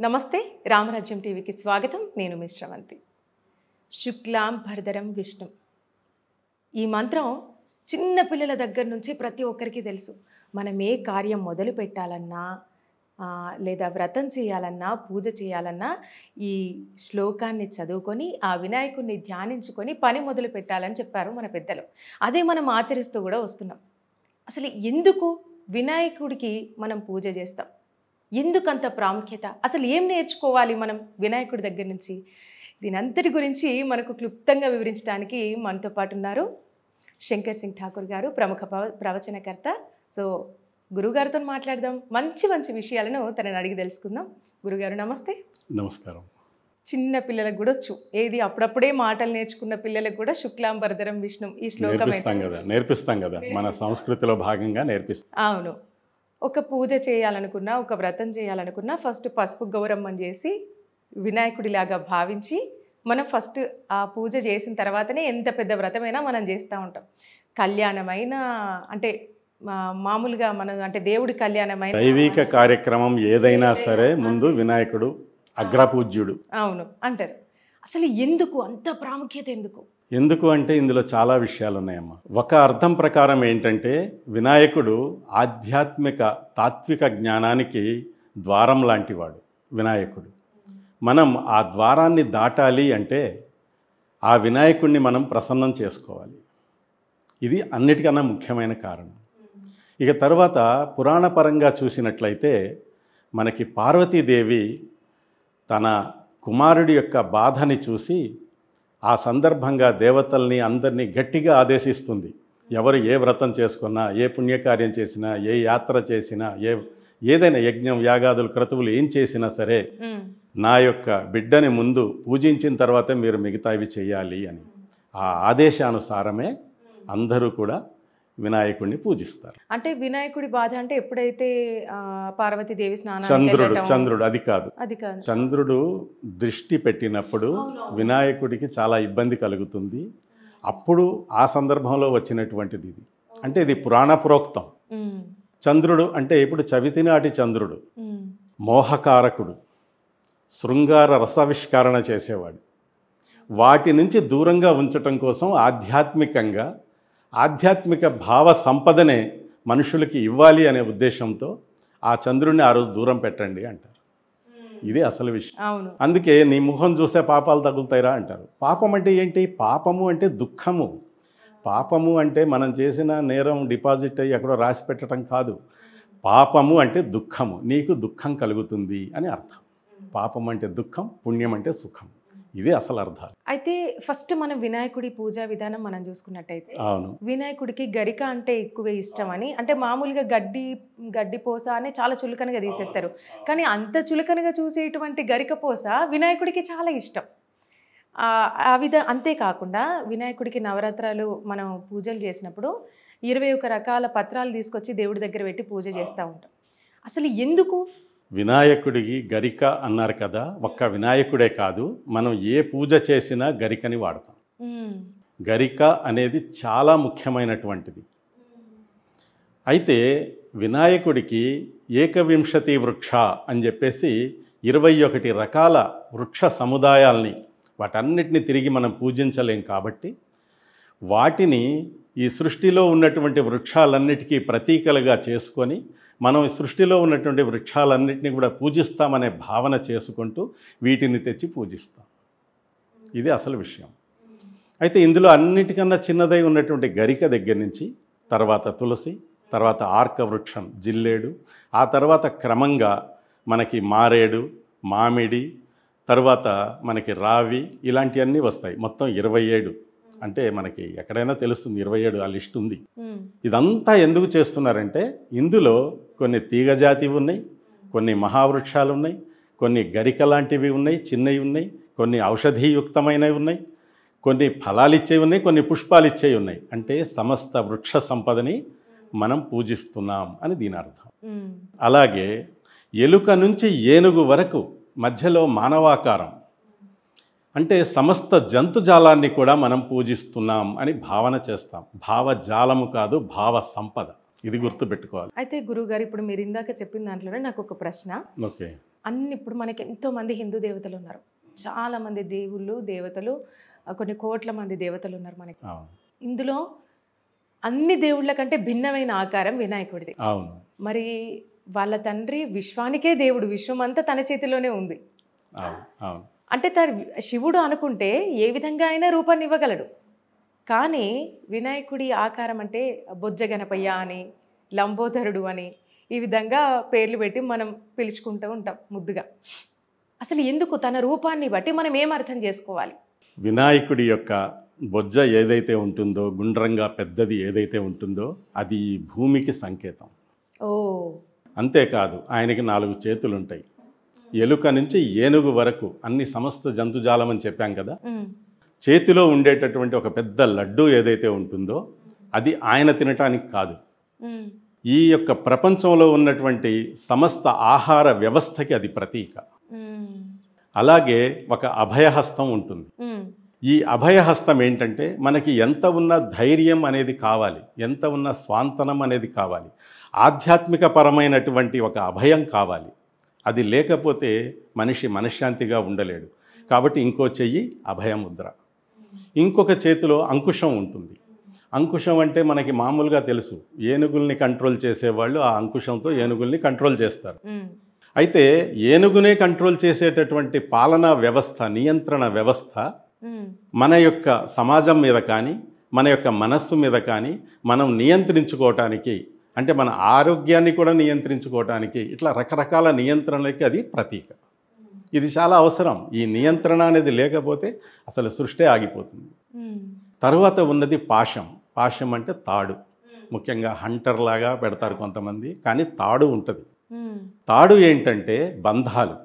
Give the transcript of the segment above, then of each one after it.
నమస్తే రామరాజ్యం టీవీకి స్వాగతం. నేను మీ శ్రవంతి. శుక్లాం భరధరం విష్ణు. ఈ మంత్రం చిన్న పిల్లల దగ్గర నుంచి ప్రతి ఒక్కరికి తెలుసు. మనం ఏ కార్యం మొదలు పెట్టాలన్నా లేదా వ్రతం చేయాలన్నా పూజ చేయాలన్నా ఈ శ్లోకాన్ని చదువుకొని ఆ వినాయకుడిని ధ్యానించుకొని పని మొదలు పెట్టాలని చెప్పారు మన పెద్దలు. అదే మనం ఆచరిస్తూ కూడా వస్తున్నాం. అసలు ఎందుకు వినాయకుడికి మనం పూజ చేస్తాం? ఎందుకంత ప్రాముఖ్యత? అసలు ఏం నేర్చుకోవాలి మనం వినాయకుడి దగ్గర నుంచి? దీనంతటి గురించి మనకు క్లుప్తంగా వివరించడానికి మనతో పాటు ఉన్నారు శంకర్ సింగ్ ఠాకూర్ గారు, ప్రముఖ ప్రవచనకర్త. సో గురుగారితో మాట్లాడదాం, మంచి మంచి విషయాలను తనని అడిగి తెలుసుకుందాం. గురుగారు నమస్తే. నమస్కారం. చిన్న పిల్లలకు కూడా వచ్చు, ఏది అప్పుడప్పుడే మాటలు నేర్చుకున్న పిల్లలకు కూడా శుక్లాం భరధరం విష్ణు ఈ శ్లోకం నేర్పిస్తాం కదా, మన సంస్కృతిలో భాగంగా నేర్పిస్తాం. అవును. ఒక పూజ చేయాలనుకున్నా, ఒక వ్రతం చేయాలనుకున్నా ఫస్ట్ పసుపు గౌరమ్మని చేసి వినాయకుడిలాగా భావించి మనం ఫస్ట్ ఆ పూజ చేసిన తర్వాతనే ఎంత పెద్ద వ్రతమైనా మనం చేస్తూ ఉంటాం. కళ్యాణమైన అంటే మామూలుగా మనం అంటే దేవుడి కళ్యాణమైన దైవిక కార్యక్రమం ఏదైనా సరే ముందు వినాయకుడు అగ్రపూజ్యుడు. అవును అంటారు. అసలు ఎందుకు అంత ప్రాముఖ్యత? ఎందుకు అంటే ఇందులో చాలా విషయాలు ఉన్నాయమ్మా. ఒక అర్థం ప్రకారం ఏంటంటే వినాయకుడు ఆధ్యాత్మిక తాత్విక జ్ఞానానికి ద్వారం లాంటివాడు. వినాయకుడు మనం ఆ ద్వారాన్ని దాటాలి అంటే ఆ వినాయకుడిని మనం ప్రసన్నం చేసుకోవాలి. ఇది అన్నిటికన్నా ముఖ్యమైన కారణం. ఇక తర్వాత పురాణపరంగా చూసినట్లయితే మనకి పార్వతీదేవి తన కుమారుడి యొక్క బాధని చూసి ఆ సందర్భంగా దేవతల్ని అందరినీ గట్టిగా ఆదేశిస్తుంది. ఎవరు ఏ వ్రతం చేసుకున్నా, ఏ పుణ్యకార్యం చేసినా, ఏ యాత్ర చేసినా, ఏదైనా యజ్ఞం యాగాదులు క్రతువులు ఏం చేసినా సరే నా యొక్క బిడ్డని ముందు పూజించిన తర్వాతే మీరు మిగతావి చేయాలి అని ఆ ఆదేశానుసారమే అందరూ కూడా వినాయకుడిని పూజిస్తారు. అంటే వినాయకుడి బాధ అంటే ఎప్పుడైతే పార్వతీదేవి చంద్రుడు అది కాదు. చంద్రుడు దృష్టి పెట్టినప్పుడు వినాయకుడికి చాలా ఇబ్బంది కలుగుతుంది. అప్పుడు ఆ సందర్భంలో వచ్చినటువంటిది ఇది. అంటే ఇది పురాణపురోక్తం. చంద్రుడు అంటే ఇప్పుడు చవితినాటి చంద్రుడు మోహకారకుడు, శృంగార రసావిష్కరణ చేసేవాడు. వాటి నుంచి దూరంగా ఉంచటం కోసం ఆధ్యాత్మిక భావ సంపదనే మనుషులకి ఇవ్వాలి అనే ఉద్దేశంతో ఆ చంద్రుడిని ఆ రోజు దూరం పెట్టండి అంటారు. ఇది అసలు విషయం. అందుకే నీ ముఖం చూస్తే పాపాలు తగులుతాయిరా అంటారు. పాపం అంటే ఏంటి? పాపము అంటే దుఃఖము. పాపము అంటే మనం చేసిన నేరం డిపాజిట్ అయ్యి ఎక్కడో రాసి పెట్టడం కాదు. పాపము అంటే దుఃఖము. నీకు దుఃఖం కలుగుతుంది అని అర్థం. పాపం అంటే దుఃఖం, పుణ్యం అంటే సుఖం. ఇది అసలు అర్థాలు. అయితే ఫస్ట్ మనం వినాయకుడి పూజా విధానం మనం చూసుకున్నట్టయితే వినాయకుడికి గరిక అంటే ఎక్కువ ఇష్టం అని, అంటే మామూలుగా గడ్డి పోస అని చాలా చులకనగా తీసేస్తారు. కానీ అంత చులకనగా చూసేటువంటి గరిక పోస వినాయకుడికి చాలా ఇష్టం. అంతేకాకుండా వినాయకుడికి నవరాత్రాలు మనం పూజలు చేసినప్పుడు 21 రకాల పత్రాలు తీసుకొచ్చి దేవుడి దగ్గర పెట్టి పూజ చేస్తూ ఉంటాం. అసలు ఎందుకు వినాయకుడికి గరిక అన్నారు కదా? ఒక్క వినాయకుడే కాదు, మనం ఏ పూజ చేసినా గరికని వాడతాం. గరిక అనేది చాలా ముఖ్యమైనటువంటిది. అయితే వినాయకుడికి ఏకవింశతి వృక్ష అని చెప్పేసి 21 రకాల వృక్ష సముదాయాల్ని వాటన్నిటిని తిరిగి మనం పూజించలేం. కాబట్టి వాటిని ఈ సృష్టిలో ఉన్నటువంటి వృక్షాలన్నిటికీ ప్రతీకలుగా చేసుకొని మనం సృష్టిలో ఉన్నటువంటి వృక్షాలన్నింటినీ కూడా పూజిస్తామనే భావన చేసుకుంటూ వీటిని తెచ్చి పూజిస్తాం. ఇది అసలు విషయం. అయితే ఇందులో అన్నిటికన్నా చిన్నదై ఉన్నటువంటి గరిక దగ్గర నుంచి తర్వాత తులసి, తర్వాత ఆర్క వృక్షం జిల్లేడు, ఆ తర్వాత క్రమంగా మనకి మారేడు, మామిడి, తర్వాత మనకి రావి, ఇలాంటివన్నీ వస్తాయి. మొత్తం 27. అంటే మనకి ఎక్కడైనా తెలుస్తుంది 27 ఆ లిస్ట్ ఉంది. ఇదంతా ఎందుకు చేస్తున్నారంటే ఇందులో కొన్ని తీగజాతివి ఉన్నాయి, కొన్ని మహావృక్షాలు ఉన్నాయి, కొన్ని గరిక లాంటివి ఉన్నాయి, చిన్నవి ఉన్నాయి, కొన్ని ఔషధీయుక్తమైనవి ఉన్నాయి, కొన్ని ఫలాలు ఇచ్చేవి ఉన్నాయి, కొన్ని పుష్పాలు ఇచ్చేవి ఉన్నాయి. అంటే సమస్త వృక్ష సంపదని మనం పూజిస్తున్నాం అని దీని అర్థం. అలాగే ఎలుక నుంచి ఏనుగు వరకు మధ్యలో మానవాకారం, అంటే సమస్త జంతుజాలాన్ని కూడా మనం పూజిస్తున్నాం అని భావన చేస్తాం. భావజాలము కాదు, భావ సంపద. ఇది గుర్తుపెట్టుకోవాలి. అయితే గురువుగారు, ఇప్పుడు మీరు ఇందాక చెప్పిన దాంట్లోనే నాకు ఒక ప్రశ్న. ఓకే. ఇప్పుడు మనకి ఎంతోమంది హిందూ దేవతలు ఉన్నారు, చాలామంది దేవుళ్ళు దేవతలు, కొన్ని కోట్ల మంది దేవతలు ఉన్నారు మనకి. ఇందులో అన్ని దేవుళ్ళ కంటే భిన్నమైన ఆకారం వినాయకుడిది. అవును. మరి వాళ్ళ తండ్రి విశ్వానికే దేవుడు, విశ్వం అంతా తన చేతిలోనే ఉంది. అంటే శివుడు అనుకుంటే ఏ విధంగా అయినా రూపాన్ని ఇవ్వగలడు. కానీ వినాయకుడి ఆకారం అంటే బొజ్జ గణపయ్య అని, లంబోదరుడు అని, ఈ విధంగా పేర్లు పెట్టి మనం పిలుచుకుంటూ ఉంటాం ముద్దుగా. అసలు ఎందుకు తన రూపాన్ని బట్టి మనం ఏం అర్థం చేసుకోవాలి? వినాయకుడి యొక్క బొజ్జ ఏదైతే ఉంటుందో, గుండ్రంగా పెద్దది ఏదైతే ఉంటుందో, అది భూమికి సంకేతం. ఓ. అంతేకాదు, ఆయనకి 4 చేతులు ఉంటాయి. ఎలుక నుంచి ఏనుగు వరకు అన్ని సమస్త జంతుజాలం అని చెప్పాం కదా. చేతిలో ఉండేటటువంటి ఒక పెద్ద లడ్డు ఏదైతే ఉంటుందో అది ఆయన తినటానికి కాదు, ఈ యొక్క ప్రపంచంలో ఉన్నటువంటి సమస్త ఆహార వ్యవస్థకి అది ప్రతీక. అలాగే ఒక అభయహస్తం ఉంటుంది. ఈ అభయహస్తం ఏంటంటే మనకి ఎంత ఉన్న ధైర్యం అనేది కావాలి, ఎంత ఉన్న స్వాంతనం అనేది కావాలి, ఆధ్యాత్మిక పరమైనటువంటి ఒక అభయం కావాలి. అది లేకపోతే మనిషి మనశ్శాంతిగా ఉండలేడు. కాబట్టి ఇంకో చెయ్యి అభయముద్ర, ఇంకొక చేతిలో అంకుశం ఉంటుంది. అంకుశం అంటే మనకి మామూలుగా తెలుసు, ఏనుగుల్ని కంట్రోల్ చేసేవాళ్ళు ఆ అంకుశంతో ఏనుగుల్ని కంట్రోల్ చేస్తారు. అయితే ఏనుగునే కంట్రోల్ చేసేటటువంటి పాలనా వ్యవస్థ, నియంత్రణ వ్యవస్థ మన యొక్క సమాజం మీద కానీ, మన యొక్క మనస్సు మీద కానీ మనం నియంత్రించుకోవటానికి, అంటే మన ఆరోగ్యాన్ని కూడా నియంత్రించుకోవటానికి, ఇట్లా రకరకాల నియంత్రణలకి అది ప్రతీక. ఇది చాలా అవసరం. ఈ నియంత్రణ అనేది లేకపోతే అసలు సృష్టి ఆగిపోతుంది. తర్వాత ఉన్నది పాశం. పాశం అంటే తాడు. ముఖ్యంగా హంటర్ లాగా పెడతారు కొంతమంది, కానీ తాడు ఉంటుంది. తాడు ఏంటంటే బంధాలు,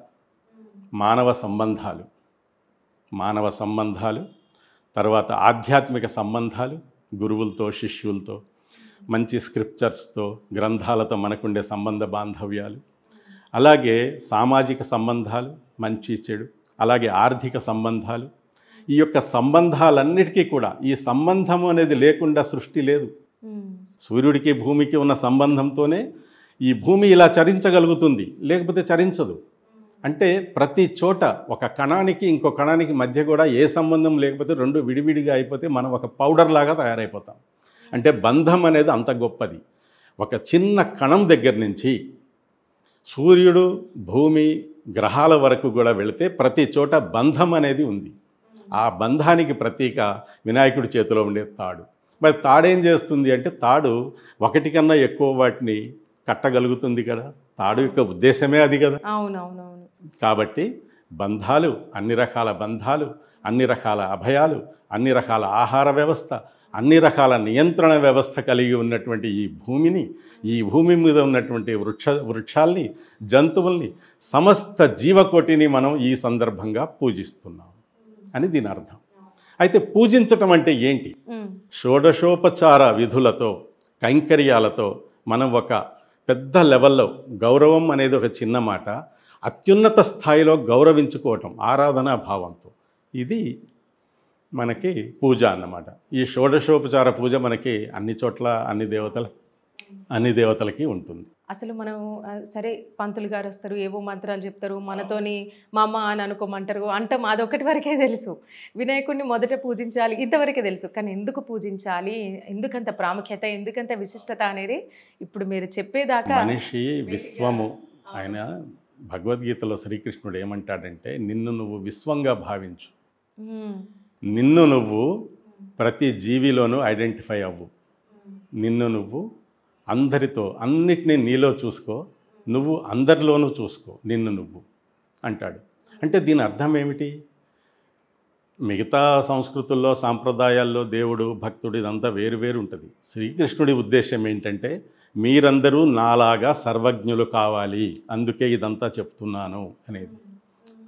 మానవ సంబంధాలు, తర్వాత ఆధ్యాత్మిక సంబంధాలు, గురువులతో శిష్యులతో, మంచి స్క్రిప్చర్స్తో, గ్రంథాలతో మనకుండే సంబంధ బాంధవ్యాలు, అలాగే సామాజిక సంబంధాలు, మంచి చెడు, అలాగే ఆర్థిక సంబంధాలు. ఈ యొక్క సంబంధాలన్నిటికీ కూడా, ఈ సంబంధం అనేది లేకుండా సృష్టి లేదు. సూర్యుడికి భూమికి ఉన్న సంబంధంతోనే ఈ భూమి ఇలా చరించగలుగుతుంది, లేకపోతే చరించదు. అంటే ప్రతి చోట ఒక కణానికి ఇంకో కణానికి మధ్య కూడా ఏ సంబంధం లేకపోతే రెండు విడివిడిగా అయిపోతే మనం ఒక పౌడర్ లాగా తయారైపోతాం. అంటే బంధం అనేది అంత గొప్పది. ఒక చిన్న కణం దగ్గర నుంచి సూర్యుడు, భూమి, గ్రహాల వరకు కూడా వెళితే ప్రతి చోట బంధం అనేది ఉంది. ఆ బంధానికి ప్రతీక వినాయకుడి చేతిలో ఉండే తాడు. మరి తాడేం చేస్తుంది అంటే, తాడు ఒకటి కన్నా ఎక్కువ వాటిని కట్టగలుగుతుంది కదా. తాడు యొక్క ఉద్దేశమే అది కదా. అవునవునవును. కాబట్టి బంధాలు, అన్ని రకాల బంధాలు, అన్ని రకాల అభయాలు, అన్ని రకాల ఆహార వ్యవస్థ, అన్ని రకాల నియంత్రణ వ్యవస్థ కలిగి ఉన్నటువంటి ఈ భూమిని, ఈ భూమి మీద ఉన్నటువంటి వృక్షాల్ని, జంతువుల్ని, సమస్త జీవకోటిని మనం ఈ సందర్భంగా పూజిస్తున్నాం అని దీని అర్థం. అయితే పూజించటం అంటే ఏంటి? షోడశోపచార విధులతో, కైంకర్యాలతో మనం ఒక పెద్ద లెవెల్లో, గౌరవం అనేది ఒక చిన్న మాట, అత్యున్నత స్థాయిలో గౌరవించుకోవటం ఆరాధనా భావంతో, ఇది మనకి పూజ అన్నమాట. ఈ షోడశోపచార పూజ మనకి అన్ని చోట్ల అన్ని దేవతలకి ఉంటుంది. అసలు మనం సరే పంతులు గారు వస్తారు, ఏవో మంత్రాలు చెప్తారు, మనతోని మా అమ్మ అని అనుకోమంటారు అంటాం, అదొకటి వరకే తెలుసు. వినాయకుడిని మొదట పూజించాలి ఇంతవరకే తెలుసు. కానీ ఎందుకు పూజించాలి, ఎందుకంత ప్రాముఖ్యత, ఎందుకంత విశిష్టత అనేది ఇప్పుడు మీరు చెప్పేదాకా. మనిషి విశ్వము, ఆయన భగవద్గీతలో శ్రీకృష్ణుడు ఏమంటాడంటే, నిన్ను నువ్వు విశ్వంగా భావించు, నిన్ను నువ్వు ప్రతి జీవిలోనూ ఐడెంటిఫై అవ్వు, నిన్ను నువ్వు అందరితో, అన్నిటినీ నీలో చూసుకో, నువ్వు అందరిలోనూ చూసుకో నిన్ను నువ్వు అంటాడు. అంటే దీని అర్థం ఏమిటి? మిగతా సంస్కృతుల్లో, సాంప్రదాయాల్లో దేవుడు, భక్తుడు ఇదంతా వేరు ఉంటుంది. శ్రీకృష్ణుడి ఉద్దేశం ఏంటంటే, మీరందరూ నాలాగా సర్వజ్ఞులు కావాలి, అందుకే ఇదంతా చెప్తున్నాను అనేది.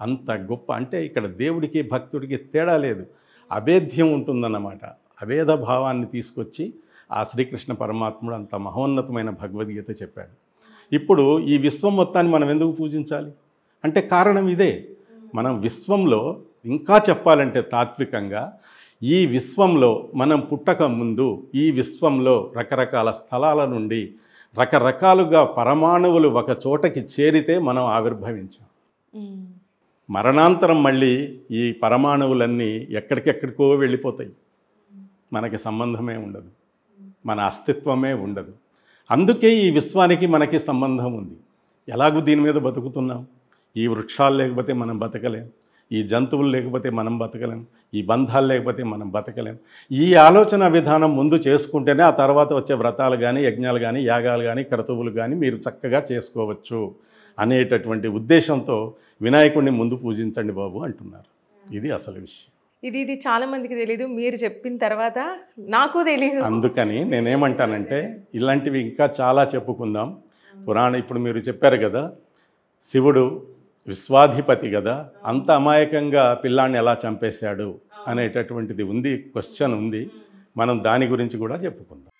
అంత గొప్ప, అంటే ఇక్కడ దేవుడికి భక్తుడికి తేడా లేదు, అభేద్యం ఉంటుందన్నమాట. అభేద భావాన్ని తీసుకొచ్చి ఆ శ్రీకృష్ణ పరమాత్ముడు అంత మహోన్నతమైన భగవద్గీత చెప్పాడు. ఇప్పుడు ఈ విశ్వం మొత్తాన్ని మనం ఎందుకు పూజించాలి అంటే కారణం ఇదే. మనం విశ్వంలో ఇంకా చెప్పాలంటే తాత్వికంగా ఈ విశ్వంలో మనం పుట్టక ముందు ఈ విశ్వంలో రకరకాల స్థలాల నుండి రకరకాలుగా పరమాణువులు ఒక చోటకి చేరితే మనం ఆవిర్భవించాం. మరణాంతరం మళ్ళీ ఈ పరమాణువులన్నీ ఎక్కడికెక్కడికో వెళ్ళిపోతాయి. మనకి సంబంధమే ఉండదు, మన అస్తిత్వమే ఉండదు. అందుకే ఈ విశ్వానికి మనకి సంబంధం ఉంది. ఎలాగూ దీని మీద బతుకుతున్నాం. ఈ వృక్షాలు లేకపోతే మనం బతకలేం, ఈ జంతువులు లేకపోతే మనం బతకలేం, ఈ బంధాలు లేకపోతే మనం బతకలేం. ఈ ఆలోచన విధానం ముందు చేసుకుంటేనే ఆ తర్వాత వచ్చే వ్రతాలు కానీ, యజ్ఞాలు కానీ, యాగాలు కానీ, క్రతువులు కానీ మీరు చక్కగా చేసుకోవచ్చు అనేటటువంటి ఉద్దేశంతో వినాయకుడిని ముందు పూజించండి బాబు అంటున్నారు. ఇది అసలు విషయం. ఇది చాలా మందికి తెలీదు, మీరు చెప్పిన తర్వాత నాకు తెలీదు. అందుకని నేనేమంటానంటే ఇలాంటివి ఇంకా చాలా చెప్పుకుందాం. ఇప్పుడు మీరు చెప్పారు కదా, శివుడు విశ్వాధిపతి కదా, అంత అమాయకంగా పిల్లాన్ని ఎలా చంపేశాడు అనేటటువంటిది ఉంది, క్వశ్చన్ ఉంది. మనం దాని గురించి కూడా చెప్పుకుందాం.